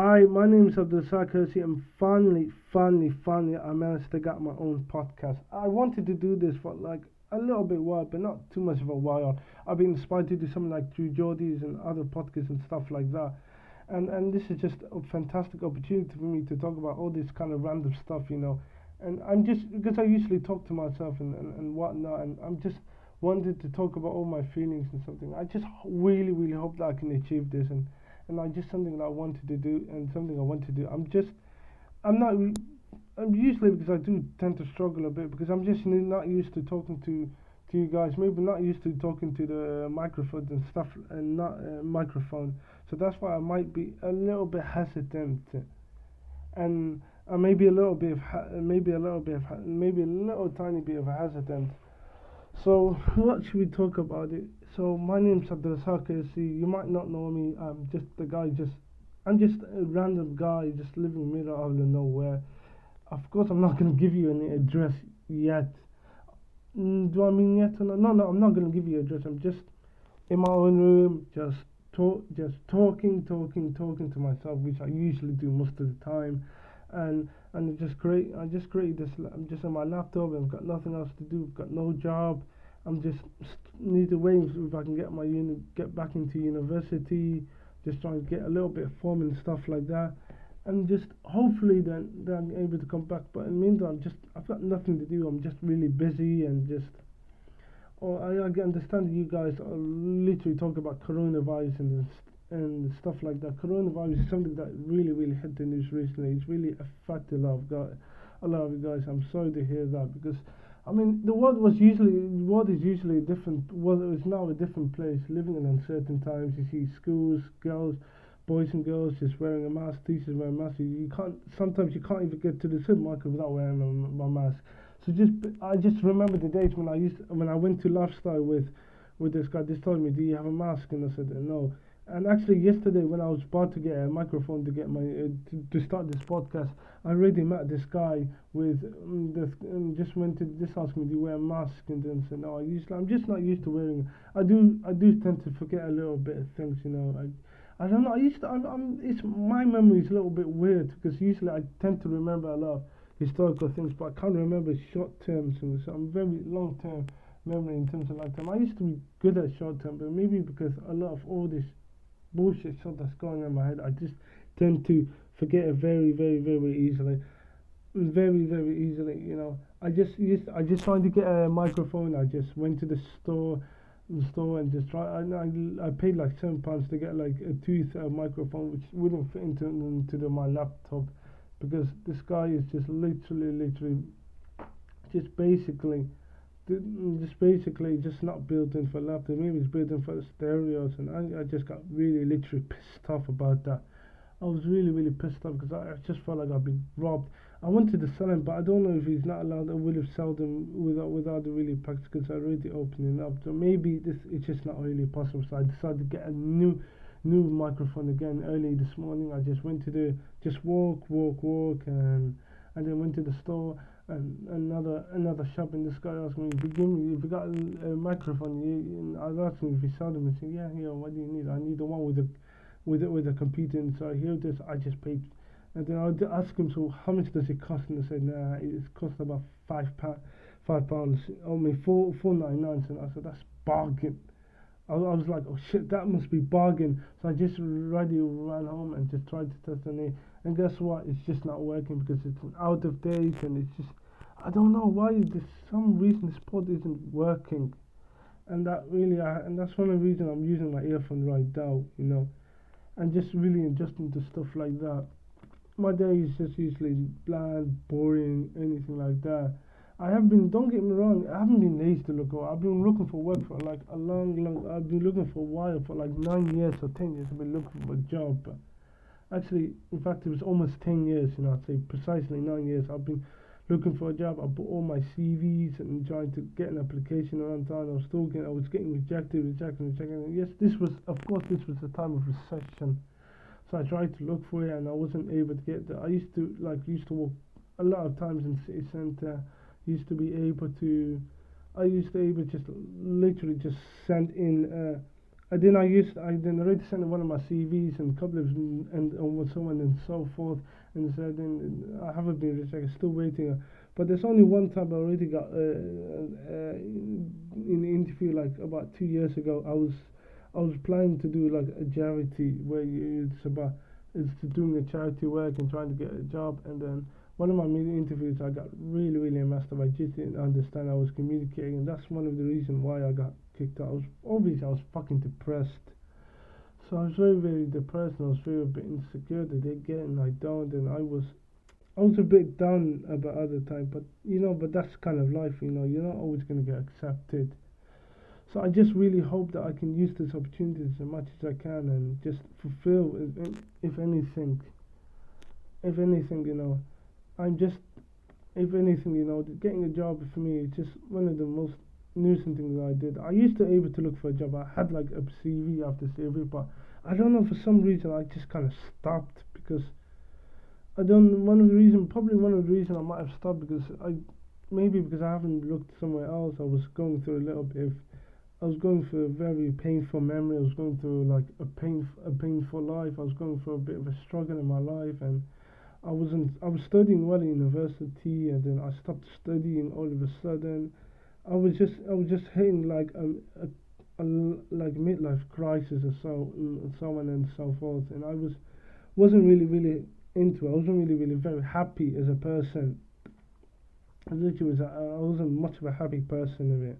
Hi, my name is Abdirizak Hirsi, and finally, I managed to get my own podcast. I wanted to do this for like a little bit while, but not too much of a while. I've been inspired to do something like True Geordies and other podcasts and stuff like that. And this is just a fantastic opportunity for me to talk about all this kind of random stuff. And I'm just, because I usually talk to myself and whatnot, and I'm just wanted to talk about all my feelings and something. I just really hope that I can achieve this, and I just something that I wanted to do and something I want to do. I'm not, I'm usually, because I do tend to struggle a bit because I'm just not used to talking to you guys. Maybe not used to talking to the microphones and stuff, and not microphone. So that's why I might be a little bit hesitant, and maybe a little bit of maybe a little tiny bit of hesitant. So what should we talk about it? So my name's Abdirizak Hirsi. You might not know me. I'm just a random guy just living in the middle of nowhere. Of course, I'm not gonna give you any address yet. Do I mean yet? No, I'm not gonna give you address. I'm just in my own room, talking to myself, which I usually do most of the time, and it just great. I just create this. I'm just on my laptop. I've got nothing else to do. I've got no job. I'm just need to wait if I can get back into university. Just trying to get a little bit of form and stuff like that, and just hopefully then I'm able to come back. But in the meantime, I've got nothing to do. I'm just really busy and just. Oh, I understand that you guys are literally talking about coronavirus and stuff like that. Coronavirus is something that really hit the news recently. It's really affected a lot of you guys. I'm sorry to hear that because I mean the world is usually a different. Well, it's now a different place. Living in uncertain times. You see schools, girls, boys and girls just wearing a mask. Teachers wearing masks. You can't. Sometimes you can't even get to the supermarket without wearing my mask. So I just remember the days when I went to lifestyle with this guy. This told me, "Do you have a mask?" And I said, "No." And actually, yesterday when I was about to get a microphone to get my to start this podcast, I already met this guy with just went to just asked me, "Do you wear a mask?" And then said, "No, I'm just not used to wearing." I do tend to forget a little bit of things. I don't know. I used to. It's my memory is a little bit weird because usually I tend to remember a lot historical things, but I can't remember short term things. So I'm very long term memory in terms of long term. I used to be good at short term, but maybe because a lot of all this bullshit stuff that's going on in my head, I just tend to forget it very easily. Very easily. I just tried to get a microphone. I just went to the store and just try. I paid like £7 to get like a tooth microphone, which wouldn't fit into my laptop, because this guy is just literally just basically just not built in for laptop. Maybe it's built in for stereos, and I just got really literally pissed off about that. I was really pissed off because I just felt like I've been robbed. I wanted to sell him, but I don't know if he's not allowed. I would have sold them without the really packs because I already opening up. So maybe it's just not really possible. So I decided to get a new microphone again early this morning. I just went to the just walk, and then went to the store and another shop. And this guy asked me, if you got a microphone, and I asked him if he sold them. He said, yeah. What do you need? I need the one with a computer. And so here it is. I just paid. And then I asked him, so how much does it cost? And he said, nah, it cost about £5. Only 4.99. And I said, that's bargain. I was like, oh shit, that must be bargain. So I just ran home and just tried to test on it. And guess what? It's just not working because it's out of date, and it's just, I don't know why. There's some reason this pod isn't working, and that's one of the reasons I'm using my earphone right now. And just really adjusting to stuff like that. My day is just usually bland, boring, anything like that. Don't get me wrong, I haven't been lazy to look for. I've been looking for work for like a I've been looking for a while, for like 9 years or 10 years. I've been looking for a job. Actually, in fact, it was almost 10 years, I'd say precisely 9 years. I've been looking for a job. I put all my CVs and trying to get an application around town. I was getting rejected. And yes, this was the time of recession. So I tried to look for it, and I wasn't able to get there. I used to work a lot of times in city center. Used to be able to, I used to able just literally just send in I then already sent one of my CVs and couple of and with someone and so forth, and said then I haven't been rejected, still waiting. But there's only one time I already got in the interview like about 2 years ago. I was planning to do like a charity where it's to doing a charity work and trying to get a job, and then one of my media interviews I got really messed up. I just didn't understand I was communicating, and that's one of the reasons why I got kicked out. I was fucking depressed. So I was very depressed, and I was very a bit insecure that they get and I don't, and I was a bit down about other time, but but that's kind of life, you're not always gonna get accepted. So I just really hope that I can use this opportunity as much as I can and just fulfill, if anything, if anything, I'm just, if anything, getting a job for me is just one of the most nuisance things that I did. I used to able to look for a job. I had like a CV after CV, but I don't know, for some reason I just kind of stopped because I don't. Probably one of the reason I might have stopped because maybe because I haven't looked somewhere else. I was going through a little bit. I was going through a very painful memory. I was going through like a painful life. I was going through a bit of a struggle in my life, and I was studying well in university, and then I stopped studying all of a sudden. I was just hitting like a like midlife crisis or so, and so on and so forth, and wasn't really into it. I wasn't really very happy as a person. I literally I wasn't much of a happy person of it,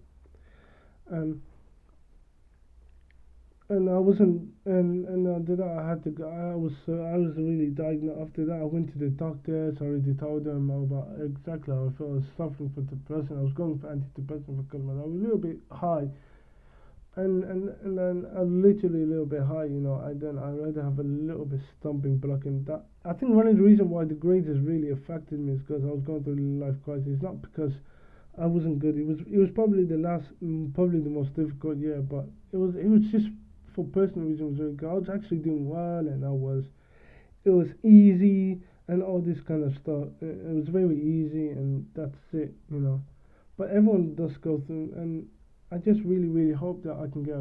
and I wasn't, and after that I had to go. I was really diagnosed. After that, I went to the doctors. I already told them about exactly how I felt. I was suffering from depression. I was going for antidepressant for a couple of months. I was a little bit high, and then I literally a little bit high. I already have a little bit stumbling block, and that I think one of the reasons why the grades has really affected me is because I was going through a life crisis. It's not because I wasn't good. It was probably probably the most difficult year, but it was just for personal reasons. I was actually doing well, and it was easy and all this kind of stuff. It was very easy, and that's it. But everyone does go through, and I just really hope that I can get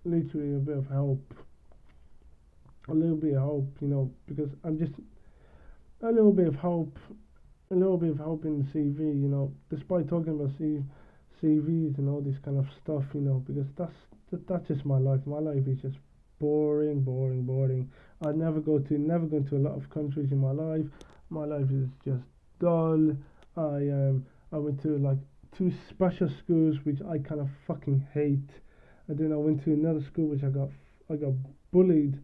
literally a bit of help, a little bit of hope, because I'm just a little bit of hope, a little bit of hope in the CV, despite talking about CVs and all this kind of stuff, because that's just my life. My life is just boring. I never go to a lot of countries in my life. My life is just dull. I went to like two special schools which I kind of fucking hate, and then I went to another school which I got bullied,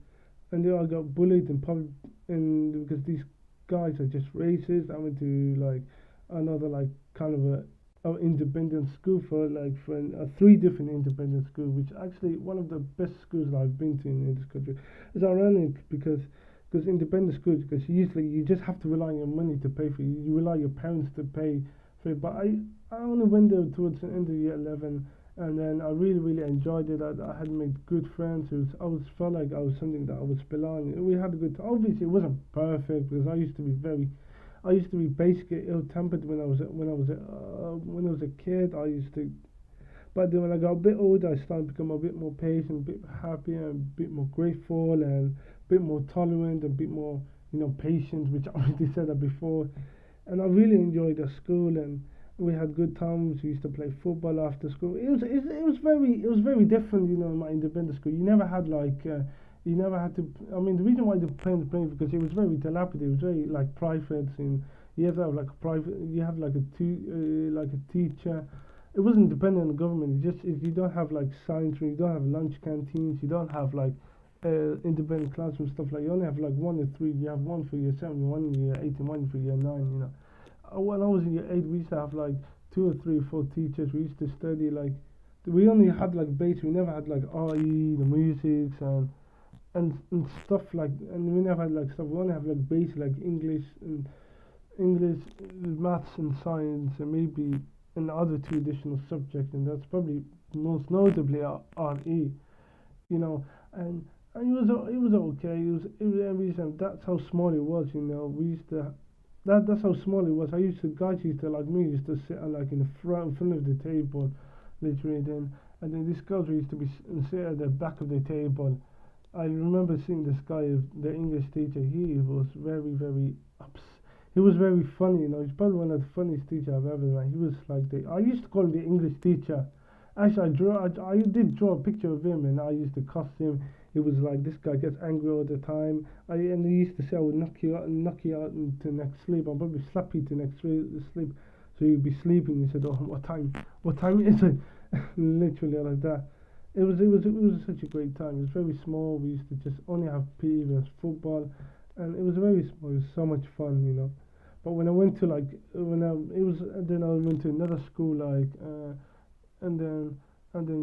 and then I got bullied in public, and because these guys are just racist. I went to like another like kind of a independent school for three different independent schools, which actually one of the best schools that I've been to in this country. It's ironic because independent schools, because usually you just have to rely on your money to pay for it. You rely on your parents to pay for it. But I only went there towards the end of year 11, and then I really enjoyed it. I had made good friends. Felt like I was something that I was belonging. We had a good time. Obviously, it wasn't perfect because I used to be basically ill-tempered when I was a kid. But then when I got a bit older, I started to become a bit more patient, a bit happier, a bit more grateful, and a bit more tolerant, a bit more, patient, which I already said that before. And I really enjoyed the school, and we had good times. We used to play football after school. It was very different, in my independent school. You never had to. I mean, the reason why the parents played because it was very dilapidated. It was very like private, and you have to have like a private. You have like a teacher. It wasn't dependent on the government. If you don't have like science room, you don't have lunch canteens, you don't have like independent classroom stuff like you only have like 1 or 3. You have one for year 7, one in year 8, and one for year 9. When I was in year 8, we used to have like 2 or 3 or 4 teachers. We used to study like we only had like basic. We never had like RE, the musics, and stuff like. And we never had like stuff. We only have like basic like English, maths, and science, and maybe another 2 additional subjects, and that's probably most notably RE. And it was okay. It was every time. That's how small it was. We used to. That's how small it was. Guys used to like me used to sit like in the front of the table, literally then, and then these girls used to be sit at the back of the table. I remember seeing this guy, the English teacher. He was very he was very funny. He's probably one of the funniest teachers I've ever met. He was like I used to call him the English teacher. Actually, I did draw a picture of him, and I used to cuss him. It was like this guy gets angry all the time. And he used to say I would knock you out into next sleep. I'll probably slap you to next sleep. So you'd be sleeping. He said, "Oh, what time? What time is it?" Literally like that. It was such a great time. It was very small. We used to just only have PE versus football, and it was very small. It was so much fun. But when I went to then I went to another school and then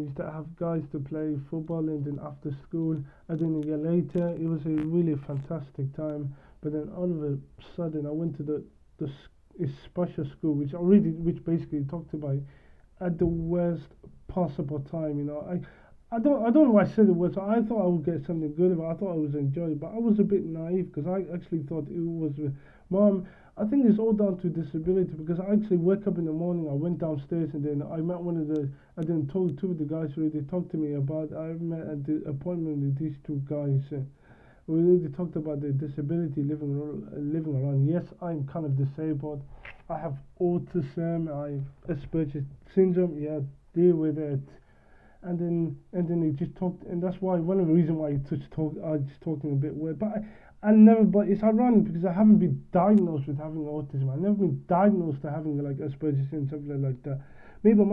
used to have guys to play football, and then after school, and then a year later, it was a really fantastic time. But then all of a sudden, I went to a special school, which basically talked about at the worst possible time. I don't know why I said it was. I thought I would get something good, but I thought I was enjoying it. But I was a bit naive because I actually thought it was. Mom, I think it's all down to disability because I actually woke up in the morning. I went downstairs and then I met one of the. I then told two of the guys who they talked to me about. I met at the appointment with these two guys. They talked about the disability living around. Yes, I'm kind of disabled. I have autism. I have Asperger's syndrome. Yeah, deal with it. And then he just talked, and that's why one of the reasons why I just talking a bit weird. I never. But it's ironic because I haven't been diagnosed with having autism. I've never been diagnosed to having like Asperger's and something like that. Maybe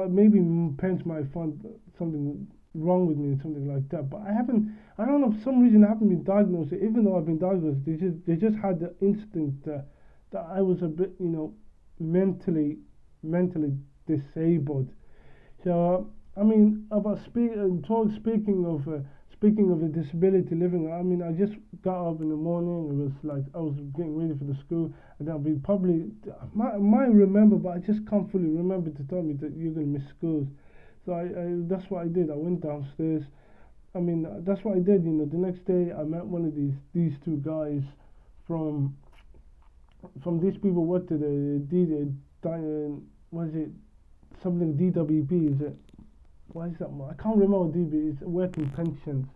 maybe parents might find something wrong with me or something like that. But I haven't. I don't know, for some reason I haven't been diagnosed. Even though I've been diagnosed, they just had the instinct that I was a bit mentally disabled. So I mean, about speaking of a disability living. I mean, I just got up in the morning. It was like I was getting ready for the school, and I'll be probably might remember, but I just can't fully remember to tell me that you're gonna miss school. So I that's what I did. I went downstairs. I mean, that's what I did. The next day I met one of these two guys from these people worked at what is it? Something DWP, is it? What is that? I can't remember what DB is. Working pensions.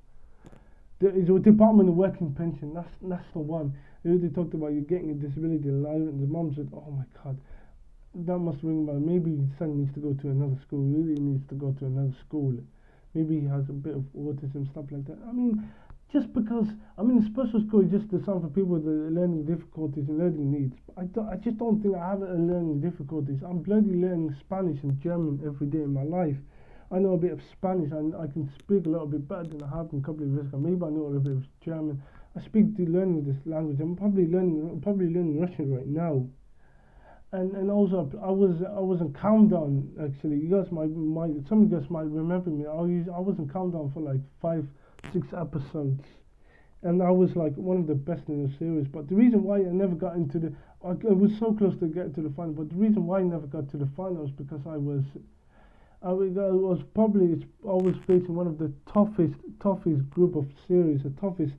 It's a Department of Working Pension. That's the one. They talked about you getting a disability allowance, and the mom said, "Oh my God, that must ring about. Maybe his son needs to go to another school. Really needs to go to another school. Maybe he has a bit of autism, stuff like that." I mean, just because a special school is just designed for people with learning difficulties and learning needs. I just don't think I have learning difficulties. I'm bloody learning Spanish and German every day in my life. I know a bit of Spanish and I can speak a little bit better than I have in a couple of years ago. Maybe I know a little bit of German. I speak to learning this language. I'm probably learning Russian right now. And also I was in Countdown actually. You guys some of you guys might remember me. I was in Countdown for like 5-6 episodes, and I was like one of the best in the series. But the reason why I never got into I was so close to get to the final. But the reason why I never got to the final is because I was facing one of the toughest group of series, the toughest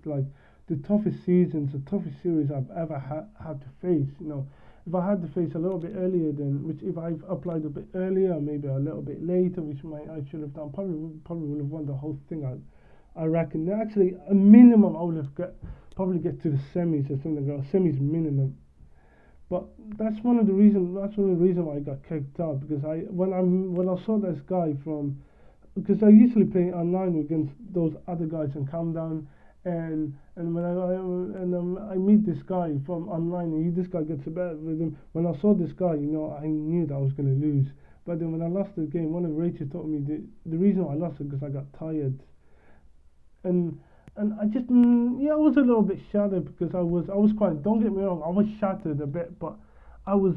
seasons, the toughest series I've ever had to face. If I had to face a little bit earlier, if I've applied a bit earlier, maybe a little bit later, which I should have done, probably would have won the whole thing. I reckon. Actually, a minimum I would have probably get to the semis or something. Semis minimum. But that's one of the reasons why I got kicked out, because when I saw this guy because I usually play online against those other guys in Countdown, and when I meet this guy from online, and this guy gets a better with him. When I saw this guy, I knew that I was going to lose. But then when I lost the game, one of Rachel told me the reason I lost it because I got tired, and I just I was a little bit shattered because I was quite. Don't get me wrong, I was shattered a bit, but I was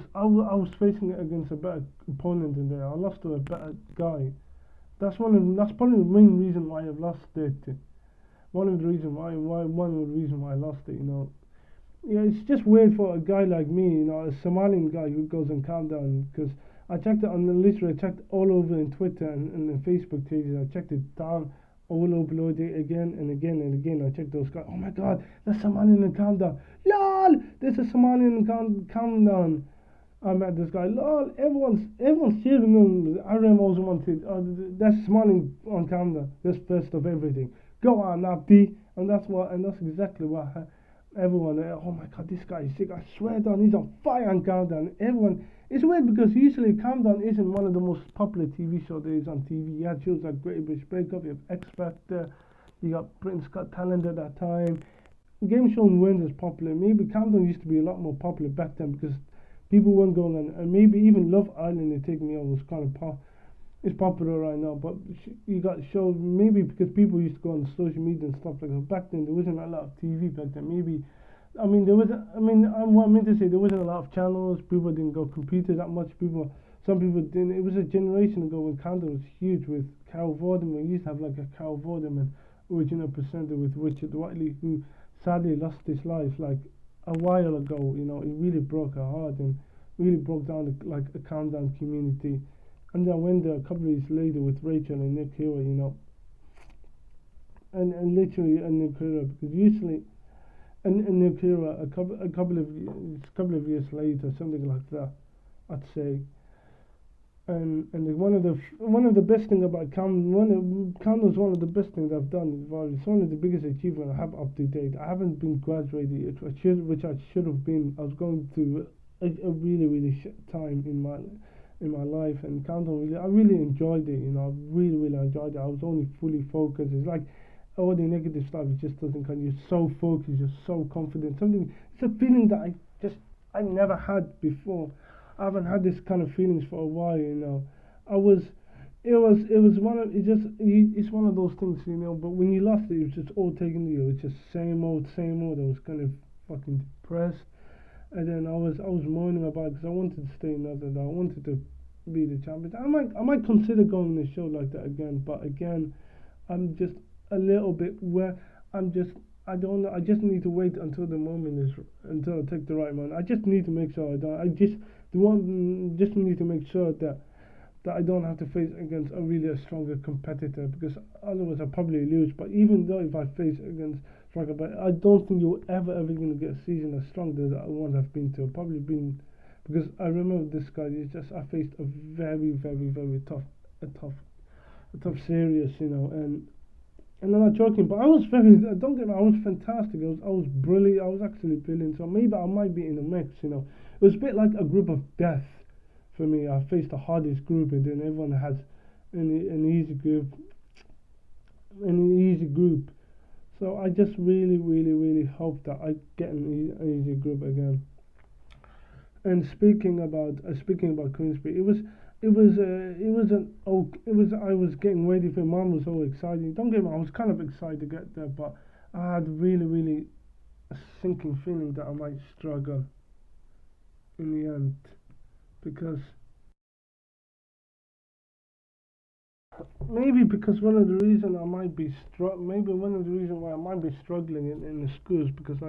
facing it against a better opponent in there. I lost to a better guy. That's probably the main reason why I've lost it. One of the reasons why I lost it. Yeah, it's just weird for a guy like me, a Somalian guy who goes and Countdown, because I checked it I checked all over in Twitter and the Facebook pages. I checked it down. All upload it again and again and again. I check those guys. Oh my God, there's Somalian in Countdown. LOL, there's a Somalian in Countdown. I met this guy. Lol, everyone's cheering him. Aram also wanted. That's smiling on camera. That's first of everything. Go on, Abdi, and that's what, and that's exactly what everyone. Oh my God, this guy is sick. I swear down, he's on fire on Countdown. Everyone. It's weird because usually Countdown isn't one of the most popular TV shows there is on TV. You had shows like Great British Bake Off, you have X Factor, you got Britain's Got Talent at that time. Game shows weren't as popular. Maybe Countdown used to be a lot more popular back then because people weren't going on, and maybe even Love Island, They Take Me On was kind of it's popular right now. But you got shows maybe because people used to go on social media and stuff like that. Back then there wasn't a lot of TV back then. Maybe I mean there was what I meant to say, there wasn't a lot of channels. People didn't go computers that much. Some people didn't. It was a generation ago when Countdown was huge with Carol Vorderman. We used to have like a Carol Vorderman original presenter with Richard Whiteley, who sadly lost his life like a while ago. You know, it really broke her heart and really broke down like a Countdown community. And I went there a couple of years later with Rachel and Nick Hero, you know, and literally and Nick Hero, because usually and Nick Hero a couple of years later, something like that, I'd say. And one of the best thing about Countdown is one of the best things I've done. It's one of the biggest achievements I have up to date. I haven't been graduated yet, which I should have been. I was going through a really shit time in my life, and Countdown I really enjoyed it. You know, I really enjoyed it. I was only fully focused. It's like all the negative stuff. It just doesn't come. You're so focused. You're so confident. It's a feeling that I never had before. I haven't had this kind of feelings for a while, you know. It was it's one of those things, you know. But when you lost it, it was just all taken to you. It was just same old. I was kind of fucking depressed, and then I was moaning about it because I wanted to stay another day. I wanted to be the champion. I might consider going to a show like that again, but again, I'm just a little bit where I don't know. I just need to wait until the moment until I take the right moment. I just need to make sure I don't. Just need to make sure that I don't have to face against a stronger competitor, because otherwise I'll probably lose. But even though if I face against stronger, but I don't think you're ever going to get a season as strong as I once have been to. I've probably been, because I remember this guy. I faced a very tough series, you know, and I'm not joking, but I was don't get me, I was fantastic. I was brilliant. I was actually brilliant. So maybe I might be in the mix, you know. It was a bit like a group of death for me. I faced the hardest group, and then everyone has an easy group. So I just really hope that I get an easy group again. And speaking about Queensbury, I was getting ready for it. Mom was so excited. Don't get me wrong, I was kind of excited to get there, but I had really a sinking feeling that I might struggle in the end, because one of the reasons why I might be struggling in the schools, because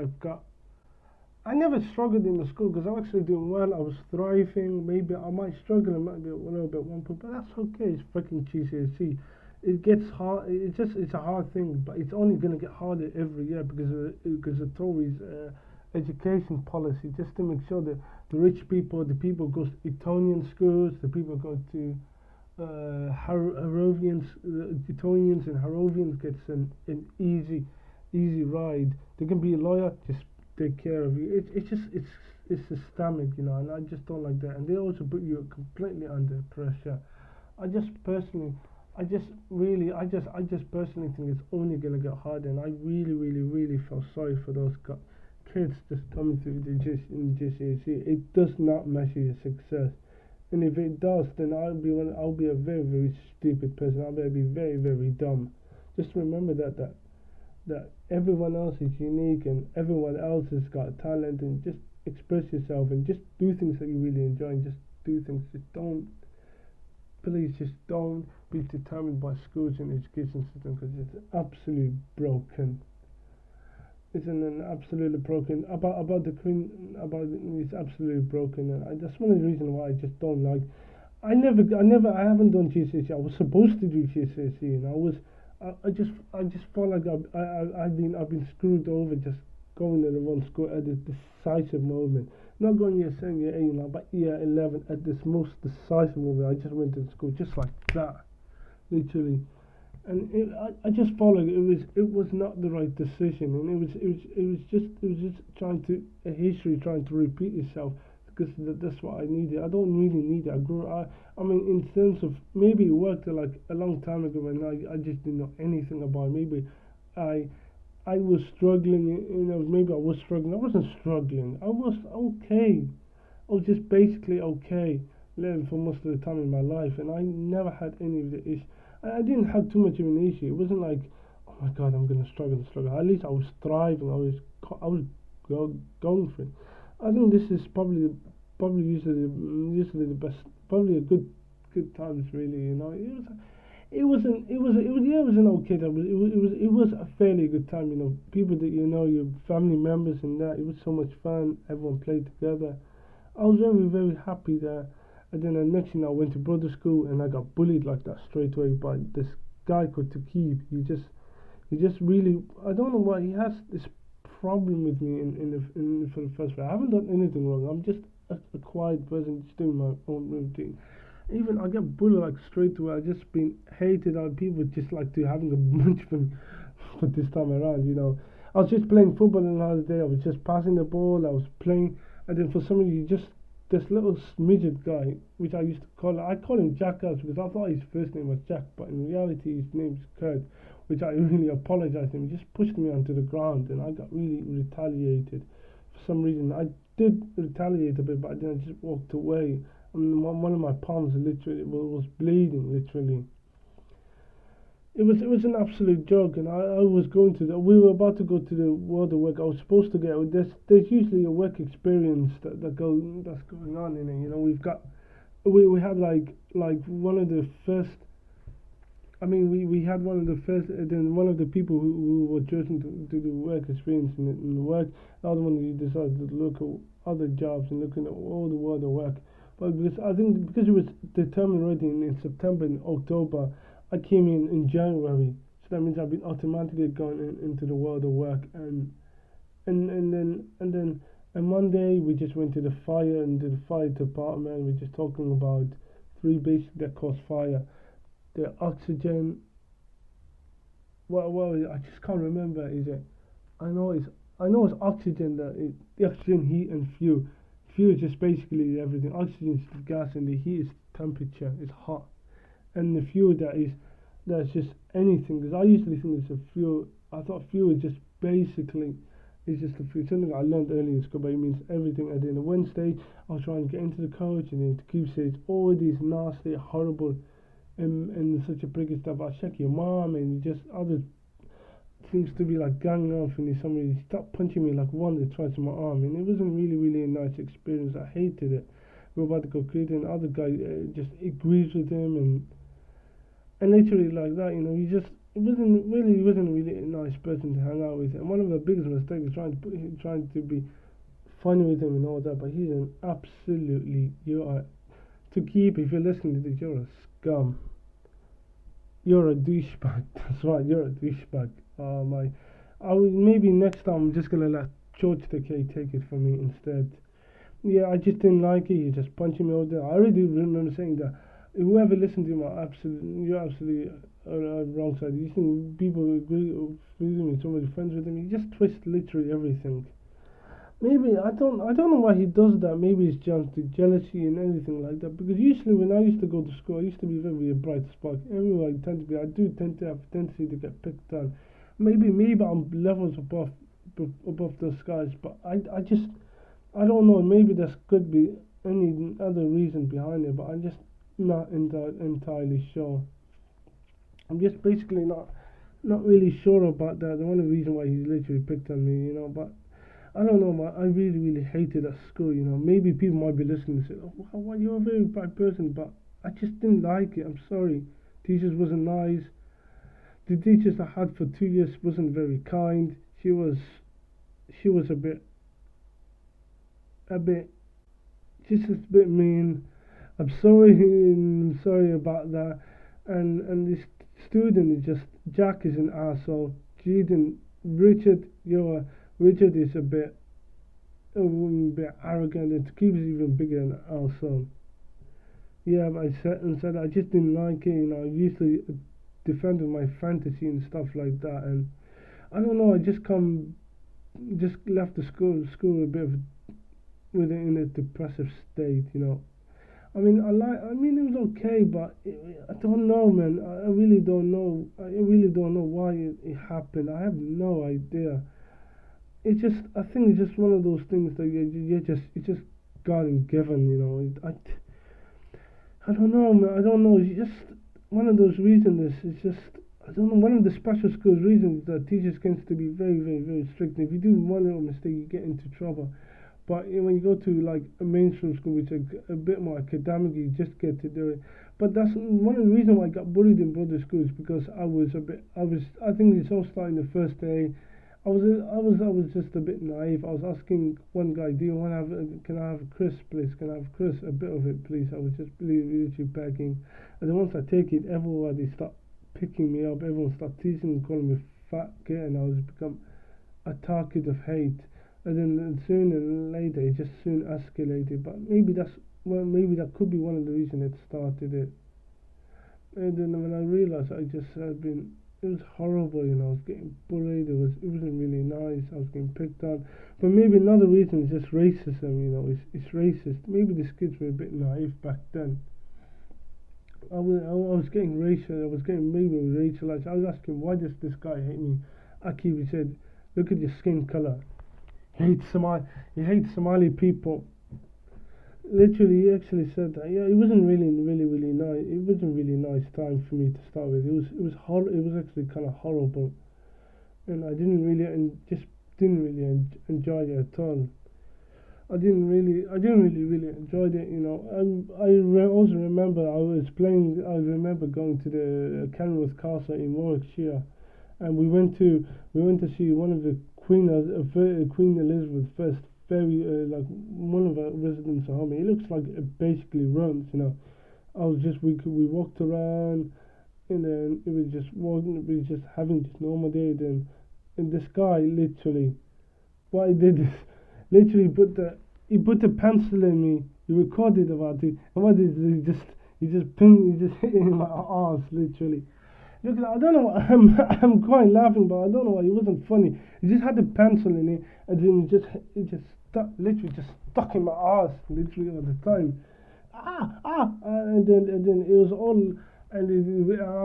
I never struggled in the school because I was actually doing well. I was thriving. Maybe I might struggle. It might be a little bit one point, but that's okay. It's freaking GCSE. It gets hard. It's a hard thing, but it's only gonna get harder every year because of Tories' education policy, just to make sure that the rich people, the people go to Etonian schools, the people go to Harrovians, Etonians and Harrovians gets an easy ride. They can be a lawyer, just take care of you. It's systemic, you know, and I just don't like that. And they also put you completely under pressure. I just personally think it's only gonna get harder, and I really feel sorry for those kids just coming through the GCSE. It does not measure your success, and if it does, then I'll be a very stupid person. I'll be very dumb. Just remember that everyone else is unique and everyone else has got talent, and just express yourself and just do things that you really enjoy, and just do things. Please just don't be determined by schools and education system, because it's absolutely broken. It's absolutely broken. It's absolutely broken, and that's one of the reasons why I just don't like. I haven't done GCSE. I was supposed to do GCSE, and I just felt like I've been screwed over just going to the wrong school at this decisive moment. Not going year 7, year 8, but year 11 at this most decisive moment. I just went to school just like that, literally. And I just followed. It was not the right decision, and it was just trying to a history trying to repeat itself because that's what I needed. I don't really need it. I mean, in terms of maybe it worked like a long time ago when I just didn't know anything about it. Maybe I I was struggling. Maybe I was struggling. I wasn't struggling. I was okay. I was just basically okay living for most of the time in my life, and I never had any of the issues. I didn't have too much of an issue. It wasn't like, oh my God, I'm gonna struggle and struggle. At least I was thriving. I was going for it. I think this is probably usually the best, probably a good times really. It was an okay time. It was a fairly good time. People that your family members and that. It was so much fun. Everyone played together. I was very, very happy there. And then the next thing I went to brother school and I got bullied like that straight away by this guy called Takib. He just really, I don't know why he has this problem with me for the first place. I haven't done anything wrong. I'm just a quiet person just doing my own routine. Even I get bullied like straight away. I just been hated on. People just like to having a bunch of them for this time around. I was just playing football another day. I was just passing the ball. I was playing, and then for some reason, just this little midget guy, which I call him Jackass because I thought his first name was Jack, but in reality his name's Kurt, which I really apologize to him. He just pushed me onto the ground, and I got really retaliated for some reason. I did retaliate a bit, but then I just walked away. And one of my palms literally was bleeding, literally. It was an absolute joke, and I was going to we were about to go to the World of Work. I was supposed to get there's usually a work experience that's going on in it. We had like one of the first. I mean, we had one of the first, then one of the people who were chosen to do work experience in the work. The other one who decided to look at other jobs and looking at all the World of Work. But because it was determined already in September and October, I came in January, so that means I've been automatically going into the World of Work, and then one day we just went to the fire department. We're just talking about three basics that cause fire: the oxygen. Well, I just can't remember. Is it? I know it's oxygen, the oxygen, heat, and fuel. Fuel is just basically everything. Oxygen is the gas, and the heat is temperature. It's hot. And the fuel that's just anything, because I usually think it's a fuel. I thought fuel is just basically it's just a fuel. Something I learned earlier in school, but it means everything. And then the Wednesday I was trying to get into the coach, and then to keep saying all these nasty, horrible, and such a big stuff. I check your mom, and just other seems to be like ganging off, and somebody stopped punching me like one that tried to my arm, and it wasn't really a nice experience. I hated it. We were about to go crazy, and the other guy just agrees with him, and literally like that, he just he wasn't really a nice person to hang out with. And one of the biggest mistakes is trying to be funny with him and all that, but he's an absolutely to keep, if you're listening to this, you're a scum. You're a douchebag. That's right, you're a douchebag. Maybe next time I'm just gonna let George the K take it from me instead. Yeah, I just didn't like it. He just punching me all day. I already remember saying that. Whoever listened to him, you're absolutely wrong side. You think people agree with me, somebody friends with him? He just twists literally everything. Maybe I don't know why he does that. Maybe it's just the jealousy and anything like that. Because usually when I used to go to school, I used to be very a bright spark. Everywhere I do tend to have a tendency to get picked on. Maybe I'm levels above those guys, but I don't know. Maybe there could be any other reason behind it, but I'm just not entirely sure. I'm just basically not really sure about that. The only reason why he's literally picked on me, but I don't know, man. I really hated at school, Maybe people might be listening and say, oh, well, you're a very bad person, but I just didn't like it. I'm sorry. Teachers wasn't nice. The teachers I had for 2 years wasn't very kind. She was a bit, just a bit mean. I'm sorry about that. And this student is just, Jack is an asshole. Jaden, Richard, Richard is a bit arrogant. It keeps even bigger than our son. Yeah, but I said and said I just didn't like it. I usually defended my fantasy and stuff like that, and I don't know. I just left the school a bit of with it in a depressive state. I mean, it was okay, but I don't know, man. I really don't know. I really don't know why it happened. I have no idea. It's just, I think it's just one of those things that it's just God and given. I don't know, man. I don't know. It's just one of those reasons. It's just, I don't know. One of the special schools reasons that teachers tends to be very, very, very strict. If you do one little mistake, you get into trouble. But when you go to like a mainstream school, which is a bit more academic, you just get to do it. But that's one of the reasons why I got bullied in brother schools, because I think it's all starting the first day. I was just a bit naive. I was asking one guy, "Do you want to have? Can I have a crisp, please? Can I have a crisp? A bit of it, please?" I was just really, really begging. And then once I take it, everybody start picking me up. Everyone start teasing and calling me fat kid, and I was become a target of hate. And then sooner and later, it just soon escalated. But maybe that could be one of the reasons it started it. And then when I realized, I just had been, it was horrible. I was getting bullied. It wasn't really nice. I was getting picked on. But maybe another reason is just racism. It's racist. Maybe these kids were a bit naive back then. I was getting racial. I was getting maybe racialized. I was asking, why does this guy hate me? Akibi said, "Look at your skin color. He hates Somali people." Literally, he actually said that. Yeah, it wasn't really, really, really nice. It wasn't really nice time for me to start with. It was actually kind of horrible, and I just didn't really enjoy it at all. I didn't really enjoy it. Also remember I was playing. I remember going to the Kenilworth Castle in Warwickshire, and we went to see one of the Queen Elizabeth first very like one of our residents at home. It looks like it basically runs. We walked around, and then it was just walking. We was just having this normal day. Then, and this guy literally, what he did is literally he put the pencil in me. He recorded about it, and what did he just hit in my arse literally. Look, I don't know. I'm quite laughing, but I don't know why it wasn't funny. He just had the pencil in it, and then it just stuck, literally just stuck in my ass, literally all the time. And then it was all, I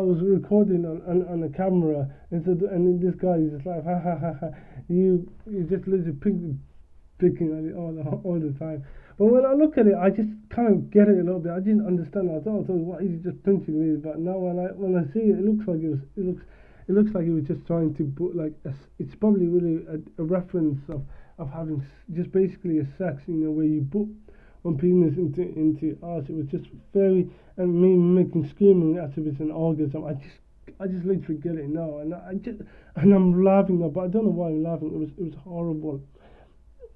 was recording on a camera, and and then this guy is just like, ha ha ha ha, you just literally picking at it all the time. But when I look at it, I just kind of get it a little bit. I didn't understand it. I thought, what is he just pinching me? But now when I see it, it looks like he was just trying to put like it's probably really a reference of having just basically a sex, where you put one penis into us. It was just very, and me making screaming as if it's an orgasm. I just literally get it now, and I'm laughing now, but I don't know why I'm laughing. It was horrible.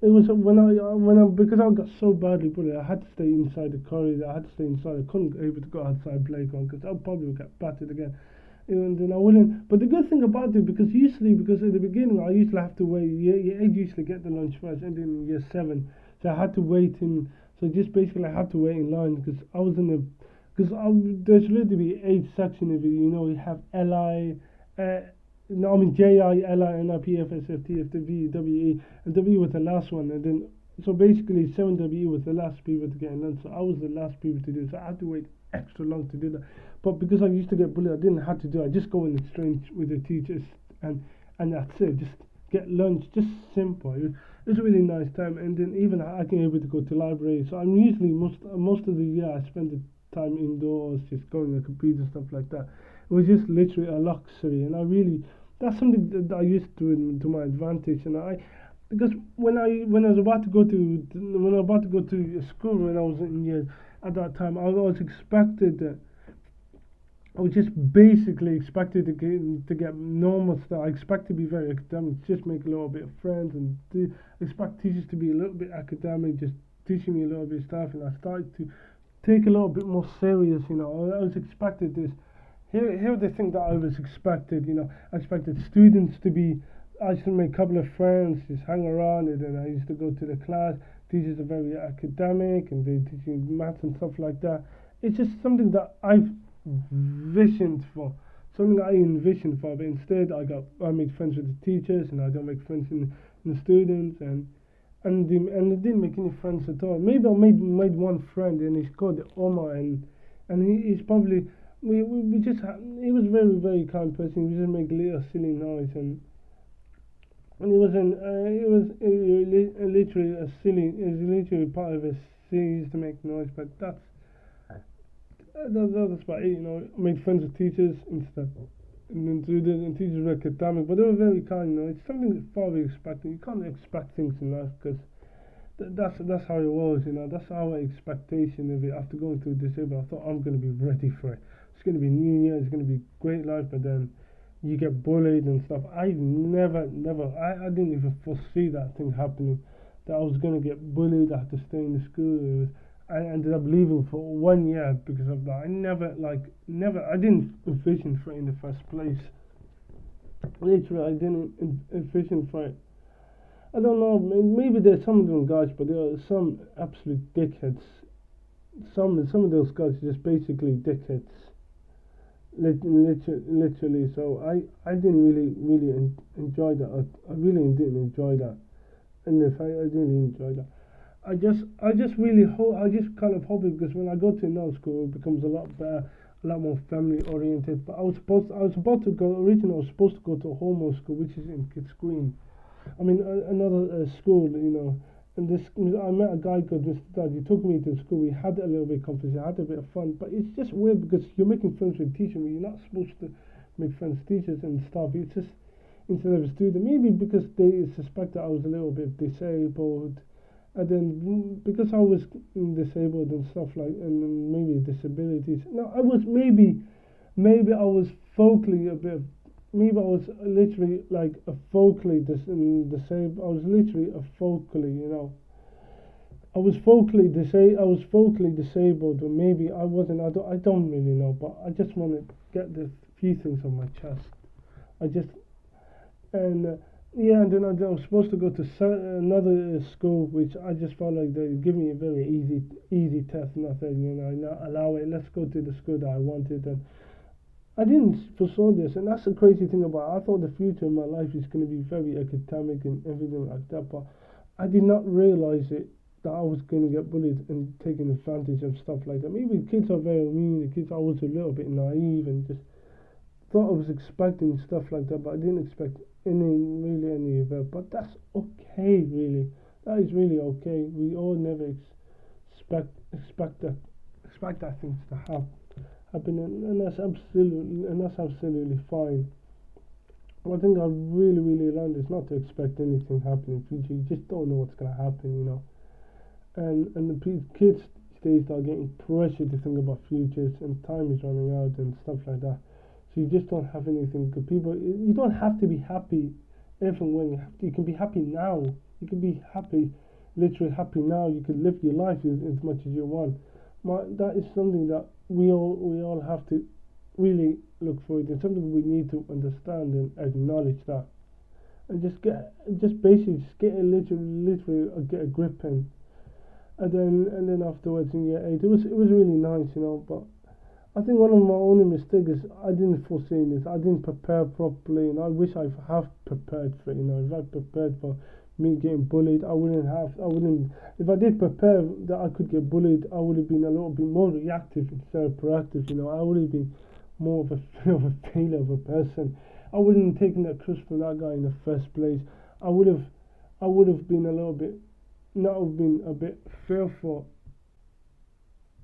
It was when I because I got so badly bullied. I had to stay inside the corridor. I had to stay inside. I couldn't able to go outside playground because I probably would get battered again. And then I wouldn't. But the good thing about it, because at the beginning I used to have to wait. Year 8 usually get the lunch first, and then year 7, so I had to wait in. So just basically I had to wait in line because I was in the because there's really to be 8 sections of it. You have LI. No, I mean JI, LI, NIP, FS, FT, FTV, WE, and WE was the last one, and then so basically 7WE was the last people to get in lunch. So I was the last people to do it, so I had to wait extra long to do that. But because I used to get bullied, I didn't have to do it. I just go in the exchange with the teachers, and that's it. Just get lunch, just simple. It was a really nice time, and then even I can able to go to library. So I'm usually most of the year I spend the time indoors, just going on the computer, stuff like that. It was just literally a luxury, and that's something that I used to my advantage. And because when I was about to go to school when I was in year at that time, I was expected that I was just basically expected to get normal stuff. I expect to be very academic, just make a little bit of friends, and expect teachers to be a little bit academic, just teaching me a little bit of stuff. And I started to take a little bit more serious. I was expected this. Here the thing that I was expected. I expected students to be I used to make a couple of friends, just hang around, and then I used to go to the class. Teachers are very academic, and they teach you maths and stuff like that. It's just something that I've visioned for, something I envisioned for. But instead, I made friends with the teachers, and I don't make friends in the students, and I didn't make any friends at all. Maybe I made one friend, and he's called Omar, and he's probably we just he was very very kind person. He just make little silly noise, and literally a silly. It was literally part of a he used to make noise, but that's about it. I made friends with teachers and stuff. And teachers were academic, but they were very kind. It's something that far we expected. You can't expect things in life because that's how it was. That's our expectation of it. After going through disabled, I thought I'm going to be ready for it. It's going to be New Year. It's going to be great life, but then you get bullied and stuff. I didn't even foresee that thing happening. That I was going to get bullied. I had to stay in the school. I ended up leaving for 1 year because of that. I didn't envision for it in the first place. Literally, I didn't envision for it. I don't know. Maybe there's some of them guys, but there are some absolute dickheads. Some of those guys are just basically dickheads. Literally. So I didn't really enjoy that. I really didn't enjoy that. And if I didn't enjoy that. I just really hope. I just kind of hope it, because when I go to another school, it becomes a lot better, a lot more family oriented. But I was about to go. Originally, I was supposed to go to a homo school, which is in Kids Green. I mean, another school. And this, I met a guy called Mr. Dad. He took me to school. We had a little bit of conversation, had a bit of fun. But it's just weird because you're making friends with teachers. You're not supposed to make friends with teachers and stuff. It's just instead of a student, maybe because they suspect that I was a little bit disabled, and then because I was disabled and stuff and maybe disabilities. No, I was maybe I was vocally a bit. Maybe I was literally like a vocally disabled. I was literally a vocally. I was vocally disabled, or maybe I wasn't. I don't really know, but I just want to get the few things on my chest. I just and yeah, and then I was supposed to go to another school, which I just felt like they give me a very easy test, and I said, not allow it. Let's go to the school that I wanted, and I didn't foresaw this, and that's the crazy thing about it. I thought the future in my life is going to be very academic and everything like that, but I did not realize it that I was going to get bullied and taken advantage of stuff like that. Maybe kids are very mean. The kids, I was a little bit naive and just thought I was expecting stuff like that, but I didn't expect any of it. But that's okay, really. That is really okay. We all never expect that things to happen, and that's absolutely fine. One thing I really learned is not to expect anything happen in the future. You just don't know what's gonna happen. And the kids these days are getting pressure to think about futures, and time is running out and stuff like that. So you just don't have anything. Good people, you don't have to be happy even when you can be happy now. You can be happy, literally happy now. You can live your life as much as you want. That is something that we all have to really look forward to. Something we need to understand and acknowledge that, and just basically just get a literally get a grip, and then afterwards in year 8 it was really nice. But I think one of my only mistakes is I didn't foresee this. I didn't prepare properly, and I wish I have prepared for it. If I prepared for me getting bullied, I wouldn't have. I wouldn't. If I did prepare that I could get bullied, I would have been a little bit more reactive instead of proactive. I would have been more of a of a failure of a person. I wouldn't have taken that trust from that guy in the first place. I would have. I would have been a little bit. Not have been a bit fearful.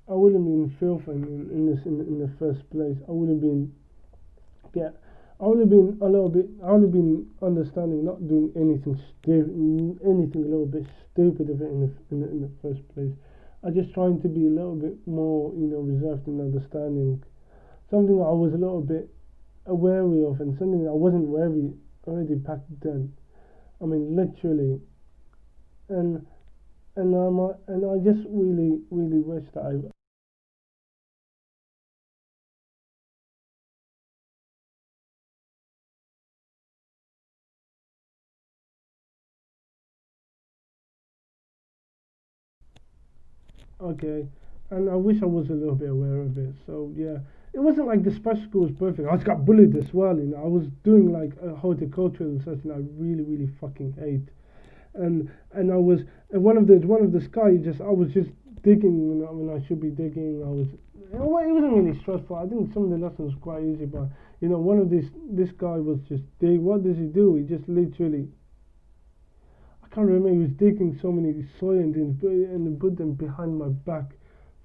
I wouldn't have been fearful in the first place. I would have been get. I would have been a little bit. I would have been understanding, not doing anything anything a little bit stupid of it in the first place. I just trying to be a little bit more, reserved and understanding. Something I was a little bit wary of, and something I wasn't wary already back then. I mean, literally, and and I just really wish that I Okay, and I wish I was a little bit aware of it. So yeah, it wasn't like the special school was perfect. I just got bullied as well. I was doing like a horticultural research, and I really, really fucking hate. And I was and one of the guys just I was just digging when I should be digging. It wasn't really stressful. I think some of the lessons were quite easy, but one of this guy was just dig. What does he do? He just literally I can't remember. He was digging so many soil and put them behind my back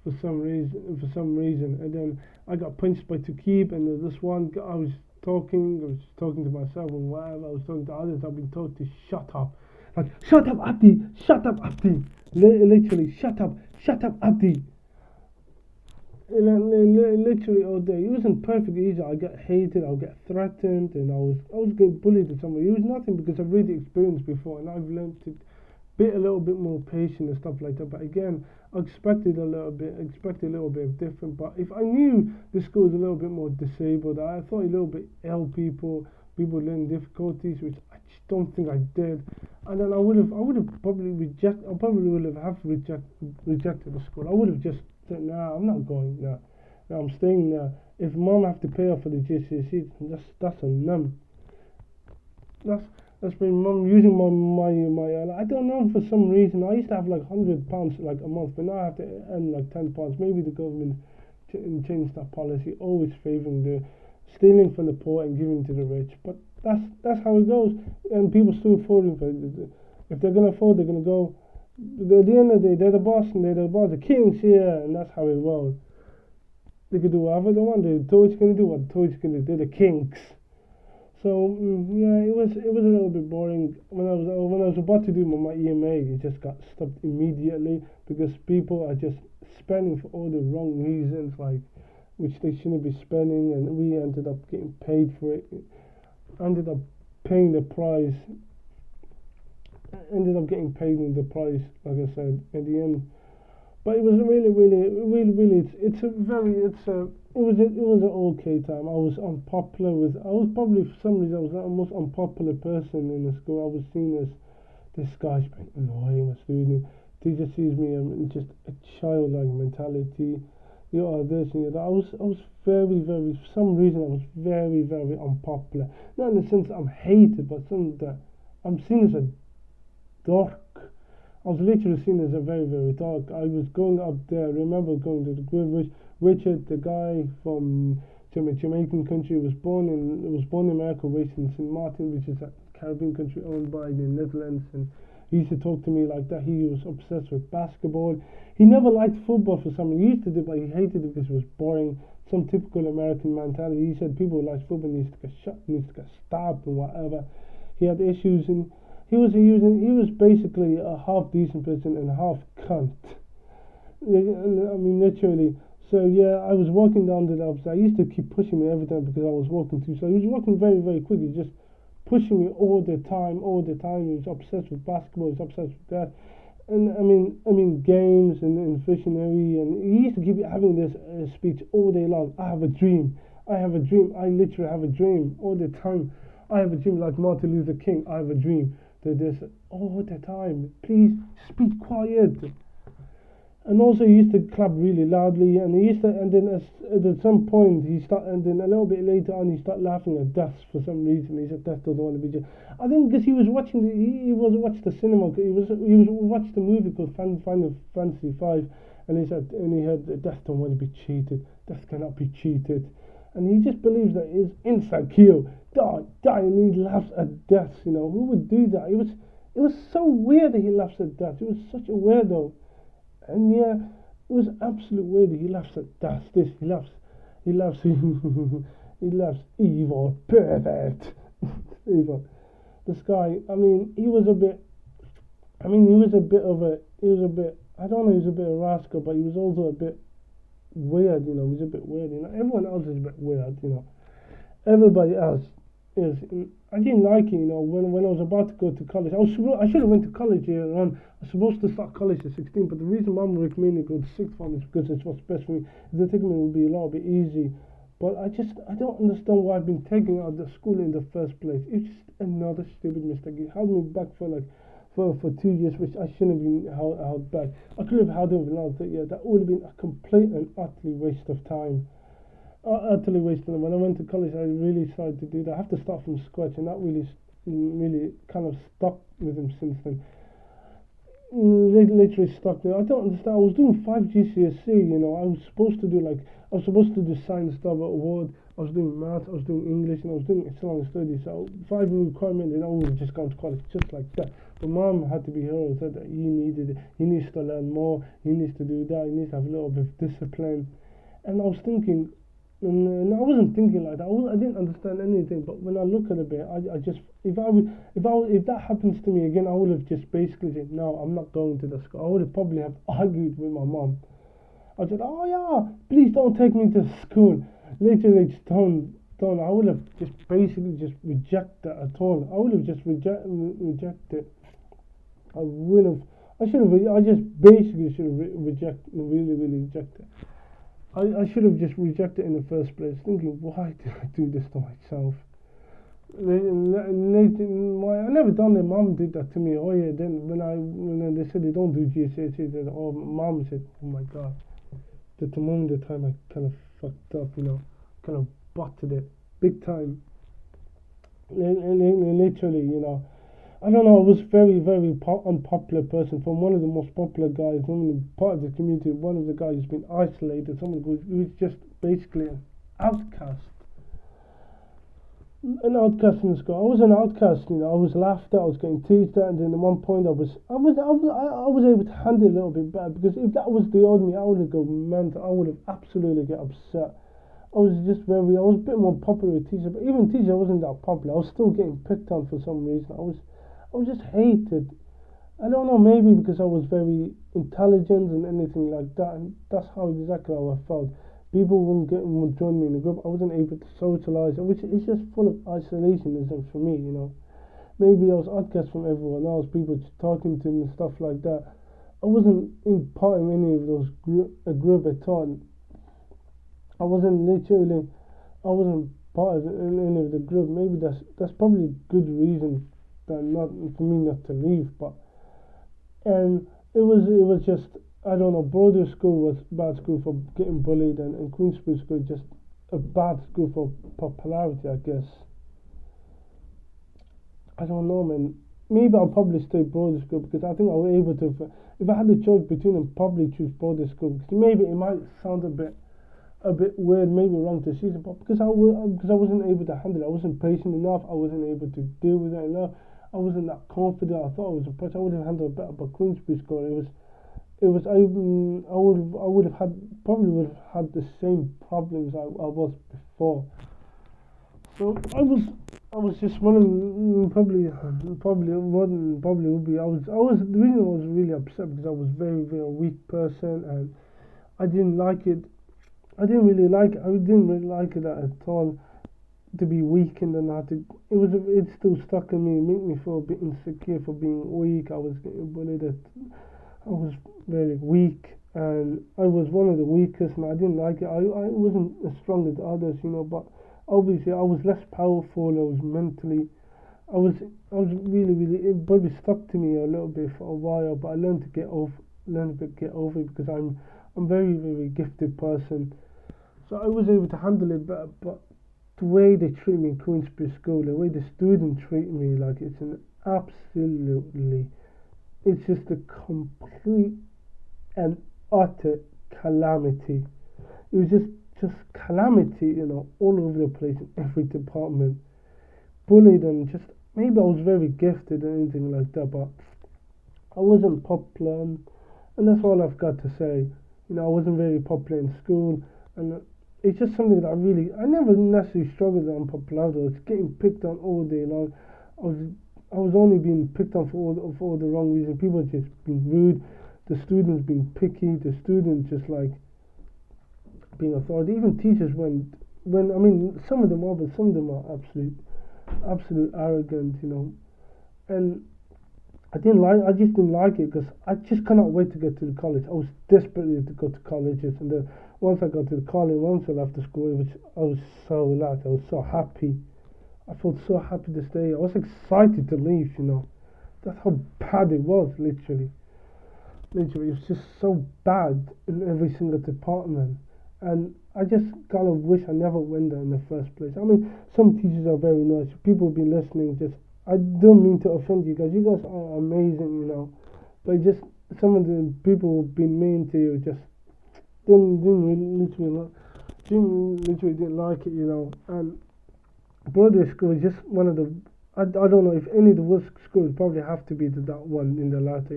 for some reason. And then I got punched by two keep. And there's this one guy, I was talking to myself and whatever. I was talking to others. I've been told to shut up, like shut up, Abdi, shut up, Abdi. Literally, shut up, Abdi. Literally all day. It wasn't perfect either. I got hated, I got threatened, and I was getting bullied to somebody. It was nothing because I've really experienced before, and I've learned to be a little bit more patient and stuff like that. But again, I expected a little bit of different. But if I knew the school was a little bit more disabled, I thought a little bit ill people learning difficulties, which I just don't think I did. And then I would have probably I probably would have rejected the school. I would have just said, nah, I'm not going. Nah, I'm staying there. If mom have to pay off for the GCSEs, that's a num. That's been mum using my I don't know, for some reason I used to have like £100 like a month, but now I have to earn like £10. Maybe the government changed that policy, always favouring the stealing from the poor and giving to the rich. But that's how it goes, and people still affording for it. If they're gonna afford, they're gonna go. At the end of the day, they're the boss, and they're the boss. The king's here, and that's how it rolls. They can do whatever they want. The toys gonna do what the toys gonna do. They're the kings. So yeah, it was a little bit boring when I was about to do my EMA. It just got stopped immediately because people are just spending for all the wrong reasons, like which they shouldn't be spending, and we ended up getting paid for it. Ended up paying the price. Ended up getting paid in the price, like I said, at the end. But it was really. It was an okay time. I was unpopular I was probably for some reason I was the most unpopular person in the school. I was seen as this guy's been annoying a student. Teacher sees me just a childlike mentality. This and that. I was very for some reason I was very unpopular. Not in the sense that I'm hated, but some that I'm seen as a dork. I was literally seen as a very dark. I was going up there. I remember going to the grave with Richard, the guy from Jamaican country, was born in America, raised in St. Martin, which is a Caribbean country owned by the Netherlands. And he used to talk to me like that. He was obsessed with basketball. He never liked football for some reason. He used to do, but he hated it because it was boring. Some typical American mentality. He said people who like football needs to get shot, needs to get stabbed and whatever. He had issues and. He was basically a half decent person and half cunt. I mean, literally. So yeah, I was walking down the ups. I used to keep pushing me every time because I was walking too slow. He was walking very quickly, just pushing me all the time. He was obsessed with basketball. He was obsessed with that. And I mean games and visionary. And he used to keep having this speech all day long. I have a dream. I I literally have a dream all the time. I have a dream like Martin Luther King. I have a dream. This all the time. Please speak quiet. And also he used to clap really loudly, and then at some point and then a little bit later on he started laughing at death for some reason. He said death doesn't want to be just. I think because he was watching he was watched the cinema. He was watched the movie called Final Fantasy 5, and he heard death don't want to be cheated. Death cannot be cheated. And he just believes that he's insecure. Die, and he laughs at death. Who would do that? It was so weird that he laughs at death. It was such a weirdo. And yeah, it was absolute weird that he laughs at death. He laughs he laughs evil, perfect. Evil. This guy, I mean, he was a bit I don't know, he was a bit of a rascal, but he was also a bit weird, he was a bit weird, everyone else is a bit weird, everybody else is. I didn't like it, when I was about to go to college. I should have went to college here on. I was supposed to start college at 16, but the reason Mum recommended me to go to sixth form is because it's what's best for me. The taking me would be a little bit easy, but I don't understand why I've been taken out of the school in the first place. It's just another stupid mistake. It held me back for like for 2 years, which I shouldn't have been held back. I could have held him for another 3 years. That would have been a complete and utterly waste of time. Utterly wasted them. When I went to college, I really started to do that. I have to start from scratch, and that really kind of stuck with him since then. Literally stuck there. I don't understand. I was doing 5 GCSE. I was supposed to do science stuff at Ward. I was doing maths. I was doing English, and I was doing Islamic studies. So 5 requirement, and I would have just gone to college just like that. But Mom had to be here and said that he needs to learn more. He needs to do that. He needs to have a little bit of discipline. And I was thinking. And I wasn't thinking like that. I didn't understand anything. But when I look at it a bit, I just if that happens to me again, I would have just basically said, no, I'm not going to the school. I would have probably have argued with my mom. I said, oh yeah, please don't take me to school. Literally, just don't. I would have just basically just rejected that at all. I would have just rejected. I would have. I just basically should have really rejected. I should have just rejected it in the first place, thinking, why did I do this to myself? I never done it. Mom did that to me. Oh yeah, then when they said they don't do GCSE, Mom said, oh my God. At the moment of time, I kind of fucked up, kind of butted it big time. Literally, I don't know, I was very, very unpopular person. From one of the most popular guys, part of the community, one of the guys who's been isolated, someone who's just basically an outcast. An outcast in the school. I was an outcast, I was laughed at, I was getting teased at, and then at one point I was able to handle it a little bit better, because if that was the old me, I would have gone mental. I would have absolutely get upset. I was a bit more popular with teachers, but even teachers, I wasn't that popular. I was still getting picked on for some reason. I was just hated. I don't know, maybe because I was very intelligent and anything like that, and that's exactly how I felt. People wouldn't join me in the group. I wasn't able to socialise, which is just full of isolationism for me, Maybe I was outcast from everyone else, people just talking to me and stuff like that. I wasn't in part of any of those group at all. I wasn't part of any of the group. Maybe that's probably a good reason that not for me not to leave, and it was just, I don't know, Broader School was a bad school for getting bullied, and Queensborough School just a bad school for popularity, I guess. I don't know, man. Maybe I'll probably stay Broader School, because I think I was able to, if I had the choice between them, probably choose Broader School, because maybe it might sound a bit weird, maybe wrong to season, but because I wasn't able to handle it. I wasn't patient enough. I wasn't able to deal with it enough. I wasn't that confident. I thought I was a person. I would have handled it better. But Queensborough School, I would have had the same problems I was before. So I was just one of probably would be. The reason I was really upset, because I was very, very weak person, and I didn't like it. I didn't really like it at all, to be weak, and then it still stuck in me. It made me feel a bit insecure for being weak. I was getting bullied. I was very weak, and I was one of the weakest, and I didn't like it. I wasn't as strong as others, but obviously I was less powerful. I was mentally, I was really, really, it probably stuck to me a little bit for a while, but I learned to get over it, because I'm very, very gifted person. So I was able to handle it better, but the way they treat me in Queensborough School, the way the students treat me, like it's just a complete and utter calamity. It was just calamity, all over the place in every department. Bullied, and just, maybe I was very gifted and anything like that, but I wasn't popular, and that's all I've got to say. I wasn't very popular in school, and it's just something that I never necessarily struggled with unpopularity. I was getting picked on all day long. I was only being picked on for all the wrong reasons. People just being rude, the students being picky, the students just like being authority. Even teachers, when I mean, some of them are, but some of them are absolute arrogant, and I just didn't like it, because I just cannot wait to get to the college. I was desperately to go to colleges, and then once I got to the college, once I left the school, I was so relaxed. I was so happy. I felt so happy to stay. I was excited to leave, that's how bad it was. Literally, it's just so bad in every single department. And I just kind of wish I never went there in the first place. I mean, some teachers are very nice. People be listening. Just I don't mean to offend you guys. You guys are amazing, But just some of the people who've been mean to you just didn't literally didn't like it. And Broadway School is just one of the. I don't know if any of the worst schools probably have to be that one in the latter.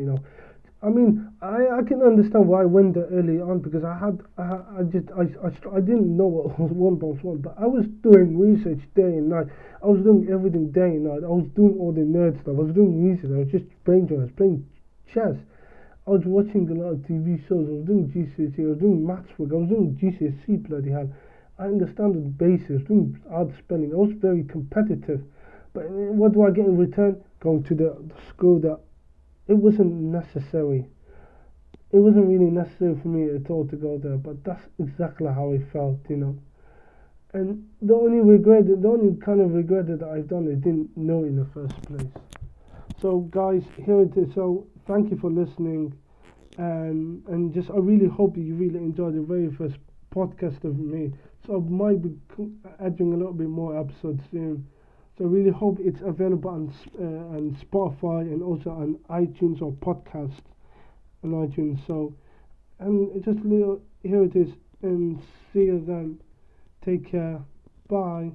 I mean, I can understand why I went there early on because I didn't know what was 1+1, but I was doing research day and night. I was doing everything day and night. I was doing all the nerd stuff. I was doing research. I was just I was playing chess. I was watching a lot of TV shows. I was doing GCSE. I was doing maths work. I was doing GCSE. Bloody hell! I understand the basics. Doing art spelling. I was very competitive. But what do I get in return? Going to the school that it wasn't necessary. It wasn't really necessary for me at all to go there, but that's exactly how I felt. And the only kind of regret that I've done, I didn't know in the first place. So, guys, here it is. So, thank you for listening, and just I really hope that you really enjoyed the very first podcast of me. So, I might be adding a little bit more episodes soon. So I really hope it's available on Spotify and also on iTunes or podcast on iTunes. So, and here it is, and see you then. Take care. Bye.